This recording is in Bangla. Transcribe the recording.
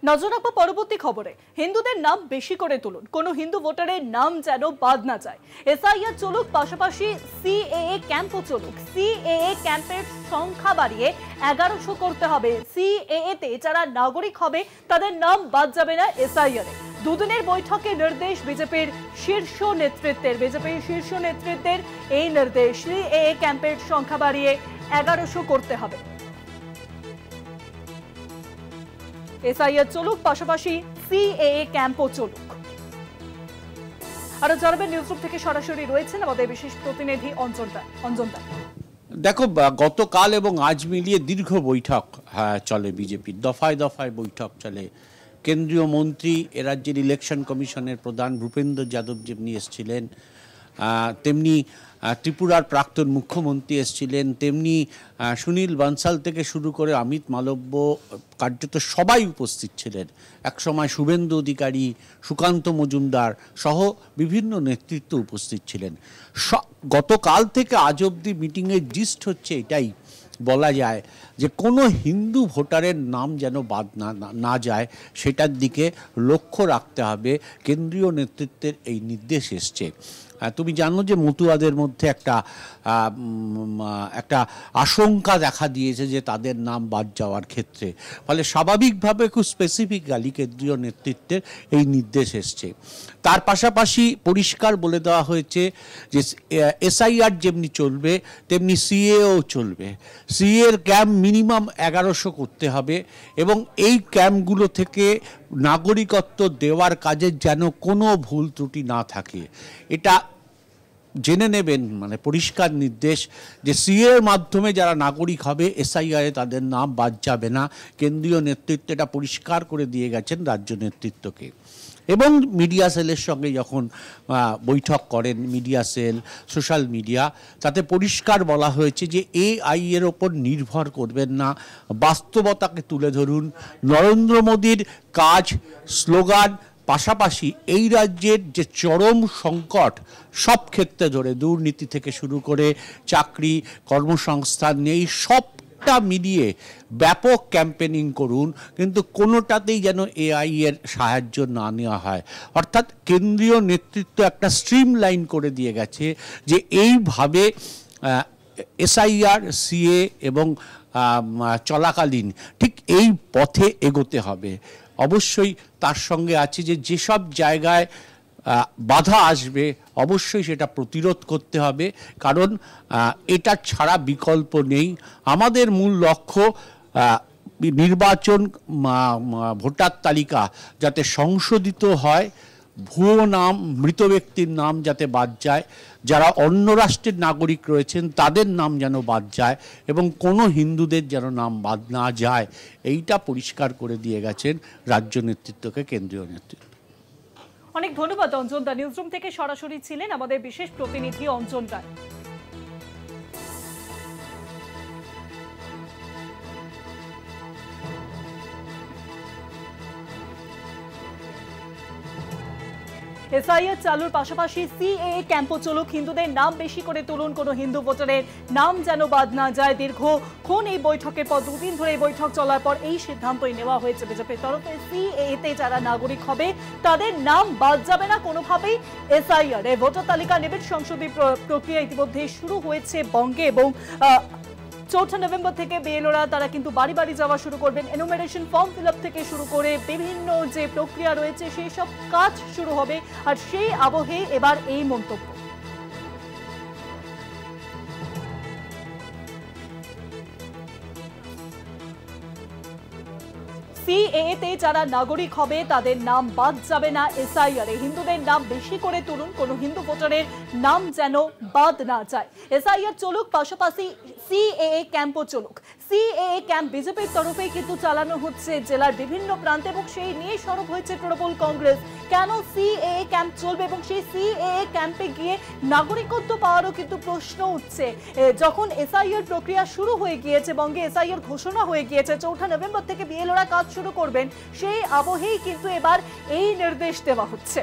নজর রাখবো পরবর্তী খবরে। হিন্দুদের নাম বেশি করে তুলুন, কোনো হিন্দু ভোটারের নাম যেন বাদ না যায়। এসআইআর চলুক, পাশাপাশি সিএএ ক্যাম্পও চলুক। সিএএ ক্যাম্পের সংখ্যা বাড়িয়ে 1100 করতে হবে। সিএএ তে যারা নাগরিক হবে তাদের নাম বাদ যাবে না এসআইআরে। দুদিনের বৈঠকে নির্দেশ বিজেপির শীর্ষ নেতৃত্বের এই নির্দেশ, সিএএ ক্যাম্পের সংখ্যা বাড়িয়ে 1100 করতে হবে। এসআইআর চলুক, পাশাপাশি সিএএ ক্যাম্পও চলুক। আরো জানাবেন নিউজরুম থেকে সরাসরি রয়েছেন আমাদের বিশেষ প্রতিনিধি অঞ্জন দা। দেখো, গতকাল এবং আজ মিলিয়ে দীর্ঘ বৈঠক চলে বিজেপির, দফায় দফায় বৈঠক চলে। কেন্দ্রীয় মন্ত্রী, এ রাজ্যের ইলেকশন কমিশনের প্রধান ভূপেন্দ্র যাদব যেমনি এসেছিলেন, তেমনি ত্রিপুরার প্রাক্তন মুখ্যমন্ত্রী এসেছিলেন, তেমনি সুনীল বানসাল থেকে শুরু করে অমিত মালব্য, কার্যত সবাই উপস্থিত ছিলেন। একসময় শুভেন্দু অধিকারী, সুকান্ত মজুমদার সহ বিভিন্ন নেতৃত্ব উপস্থিত ছিলেন। গতকাল থেকে আজ অবধি মিটিংয়ের জিস্ট হচ্ছে এটাই, বলা যায় যে কোনো হিন্দু ভোটারের নাম যেন বাদ না যায়, সেটার দিকে লক্ষ্য রাখতে হবে। কেন্দ্রীয় নেতৃত্বের এই নির্দেশ এসছে। তুমি জানো যে মতুয়াদের মধ্যে একটা আশঙ্কা দেখা দিয়েছে যে তাদের নাম বাদ যাওয়ার ক্ষেত্রে, ফলে স্বাভাবিকভাবে খুব স্পেসিফিক্যালি কেন্দ্রীয় নেতৃত্বের এই নির্দেশ এসছে। তার পাশাপাশি পরিষ্কার বলে দেওয়া হয়েছে যে এসআইআর যেমনি চলবে তেমনি সিএও চলবে। সিএর ক্যাম্প মিনিমাম 1100 করতে হবে এবং এই ক্যাম্পগুলো থেকে নাগরিকত্ব দেওয়ার কাজে যেন কোনো ভুল ত্রুটি না থাকে, এটা জেনে নেবেন। মানে পরিষ্কার নির্দেশ যে সিএর মাধ্যমে যারা নাগরিক হবে এসআইআরে তাদের নাম বাদ যাবে না। কেন্দ্রীয় নেতৃত্ব এটা পরিষ্কার করে দিয়ে গেছেন রাজ্য নেতৃত্বকে। এবং মিডিয়া সেলের সঙ্গে যখন বৈঠক করেন মিডিয়া সেল, সোশ্যাল মিডিয়া, তাতে পরিষ্কার বলা হয়েছে যে এআই এর ওপর নির্ভর করবেন না, বাস্তবতাকে তুলে ধরুন। নরেন্দ্র মোদীর কাজ, স্লোগান, পাশাপাশি এই রাজ্যের যে চরম সংকট সব ক্ষেত্রে ধরে, দুর্নীতি থেকে শুরু করে চাকরি, কর্মসংস্থান নেই, সবটা মিলিয়ে ব্যাপক ক্যাম্পেনিং করুন, কিন্তু কোনোটাতেই যেন এআই এর সাহায্য না নেওয়া হয়। অর্থাৎ কেন্দ্রীয় নেতৃত্ব একটা স্ট্রিম লাইন করে দিয়ে গেছে যে এইভাবে এসআইআর, সিএ এবং চলাকালীন ঠিক এই পথে এগোতে হবে। অবশ্যই তার সঙ্গে আছে যে যেসব জায়গায় বাধা আসবে অবশ্যই সেটা প্রতিরোধ করতে হবে, কারণ এটা ছাড়া বিকল্প নেই। আমাদের মূল লক্ষ্য নির্বাচন, ভোটার তালিকা যাতে সংশোধিত হয়, ভুয়ো নাম, মৃত ব্যক্তির নাম যাতে বাদ যায়, যারা অন্য রাষ্ট্রের নাগরিক রয়েছেন তাদের নাম যেন বাদ যায় এবং কোনো হিন্দুদের যেন নাম বাদ না যায়, এইটা পরিষ্কার করে দিয়ে গেছেন রাজ্য নেতৃত্বকে কেন্দ্রীয় নেতৃত্ব। অনেক ধন্যবাদ অঞ্জন দা। নিউজরুম থেকে সরাসরি ছিলেন আমাদের বিশেষ প্রতিনিধি অঞ্জন রায়। এসআইআর চালুর পাশাপাশি সিএএ ক্যাম্পও চলুক, হিন্দুদের নাম বেশি করে তুলুন, কোনো হিন্দু ভোটারের নাম যেন বাদ না যায়। দীর্ঘক্ষণ এই বৈঠকের পর, দুদিন ধরে এই বৈঠক চলার পর এই সিদ্ধান্তই নেওয়া হয়েছে বিজেপির তরফে। সিএএ তে যারা নাগরিক হবে তাদের নাম বাদ যাবে না কোনোভাবেই এসআইআর। ভোটার তালিকা নিবিড় সংশোধনী প্রক্রিয়া ইতিমধ্যে শুরু হয়েছে বঙ্গে এবং 4 নভেম্বর থেকে বিএলওরা তারা কিন্তু বাড়ি বাড়ি যাওয়া শুরু করবেন। এনুমারেশন ফর্ম ফিল আপ থেকে শুরু করে বিভিন্ন যে প্রক্রিয়া রয়েছে সেই সব কাজ শুরু হবে। আর সেই আবহে এবার এই মন্তব্য। সিএএ তে যারা নাগরিক হবে তাদের নাম বাদ যাবে না এসআইআর। হিন্দুদের নাম বেশি করে তুলুন, কোনো হিন্দু ভোটারের নাম যেন বাদ না যায়। এসআইআর চলুক, পাশাপাশি সিএএ ক্যাম্পও চলুক। সিএএ ক্যাম্প বিজেপির তরফে কিন্তু চালানো হচ্ছে জেলার বিভিন্ন প্রান্তে এবং সেই নিয়ে সরব হয়েছে তৃণমূল কংগ্রেস। কেন সিএএ ক্যাম্প চলবে এবং সেই সিএএ ক্যাম্পে গিয়ে নাগরিকত্ব পাওয়ারও কিন্তু প্রশ্ন উঠছে। যখন এসআইআর প্রক্রিয়া শুরু হয়ে গিয়েছে, বঙ্গে এসআইআর ঘোষণা হয়ে গিয়েছে, 4 নভেম্বর থেকে বিএলওরা কাজ শুরু করবেন, সেই আবহেই কিন্তু এবার এই নির্দেশ দেওয়া হচ্ছে।